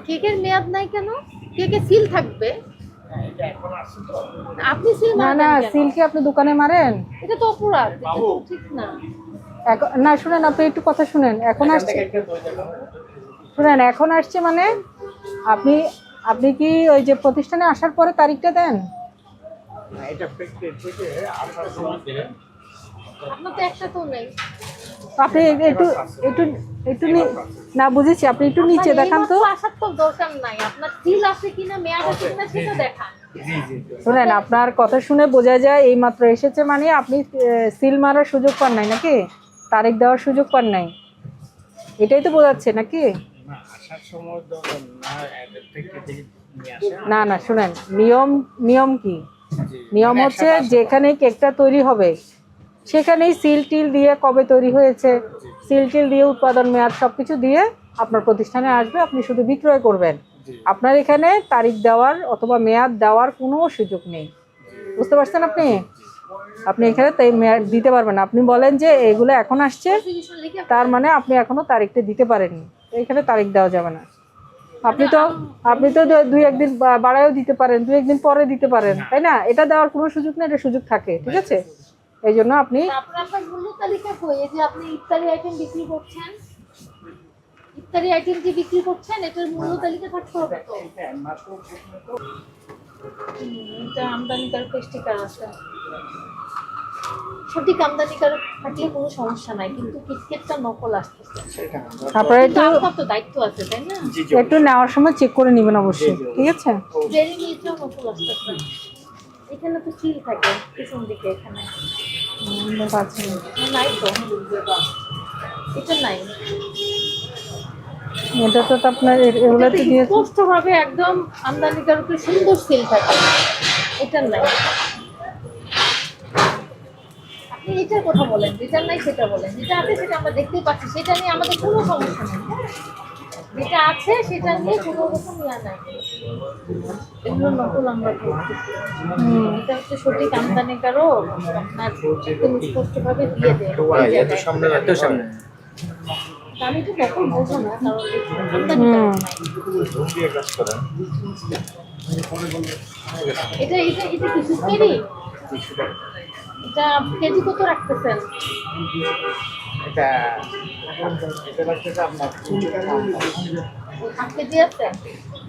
কেকের মেয়াদ নাই কেন? কেকে সিল থাকবে। আপনি সিল না মারবেন না, কেন? সিল কি আপনি দোকানে মারেন? এটা তো অপরাধ, এটা তো ঠিক না। না শুনেন, আপনি একটু কথা শুনেন। এখন আসছে, শুনেন এখন আসছে মানে আপনি আপনি কি ওই যে প্রতিষ্ঠানে আসার পরে তারিখটা দেন? আপনার তো একটা তো নেই। আপনি একটু একটু একটু না বুঝেছি, আপনি একটু নিচে দেখান তো। এইমাত্র আসার তো দরকার নাই, আপনার সিল আছে কিনা মেয়াদ আছে কিনা সেটা দেখান। শুনেন, আপনার কথা শুনে বোঝা যায় এই মাত্র এসেছে মানে আপনি সিল মারার সুযোগ পান নাই নাকি, তারিখ দেওয়ার সুযোগ পান নাই, এটাই তো বোঝাচ্ছে নাকি? না না শুনেন, নিয়ম নিয়ম কি, নিয়ম হচ্ছে যেখানে কেকটা তৈরি হবে সেখানেই সিল টিল দিয়ে কবে তৈরি হয়েছে, সিল টিল দিয়ে উৎপাদন মেয়াদ সবকিছু দিয়ে আপনার প্রতিষ্ঠানে আসবে, আপনি শুধু বিক্রয় করবেন। আপনার এখানে তারিখ দেওয়ার অথবা মেয়াদ দেওয়ার কোনো সুযোগ নেই, বুঝতে পারছেন? আপনি আপনি এখানে তাই মেয়াদ দিতে পারবেন না। আপনি বলেন যে এগুলো এখন আসছে, তার মানে আপনি এখনো তারিখটা দিতে পারেননি, এখানে তারিখ দেওয়া যাবে না। আপনি তো দুই একদিন বাড়ায়ও দিতে পারেন, দুই একদিন পরে দিতে পারেন, তাই না? এটা দেওয়ার কোনো সুযোগ নেই, এটা সুযোগ থাকে, ঠিক আছে? এই জন্য আপনি আপনার মূল্য তালিকা কই? এই যে আপনি ইফতারি আইটেম বিক্রি করছেন, ইফতারি আইটেম যে বিক্রি করছেন এটার মূল্য তালিকা থাকতে হবে তো। এটা আমদানিকারক স্টিকার আছে, সঠিক আমদানিকারক থাকলে কোনো সমস্যা নাই, কিন্তু কিটকেটটা নকল আসতেছে। আপনার একটু আপনার তো দায়িত্ব আছে তাই না? একটু নেওয়ার সময় চেক করে নেবেন অবশ্যই, ঠিক আছে? ডেরি মিল্কটাও নকল আসতেছে। এখানে তো সিল থাকে পিছন দিকে, এখানে পাচ্ছি না। নাই তো, এটা নাই। এটা তো আপনার এগুলো তো দিয়ে স্পষ্ট ভাবে একদম আমদানিকারকের সুন্দর সিল থাকে, এটা নাই। আপনি এটার কথা বলেন, যেটা নাই সেটা বলেন, যেটা আছে সেটা আমরা দেখতেই পাচ্ছি, সেটা নিয়ে আমাদের কোনো সমস্যা নেই। যেটা আছে সেটা নিয়ে কোনো রকম ইয়া নাই। এগুলো নকল আমরা করতেছি, এটা হচ্ছে সঠিক আমদানিকারক আপনার একদম স্পষ্ট ভাবে দিয়ে দেয়। আমি তো নকল বলবো না, কারণ আমদানিকারক নাই। এটা এটা এটা কি সুস্কেরি? এটা কেজি কত রাখতেছেন? এটা এটা লাগছে আপনার 5 কেজি আছে।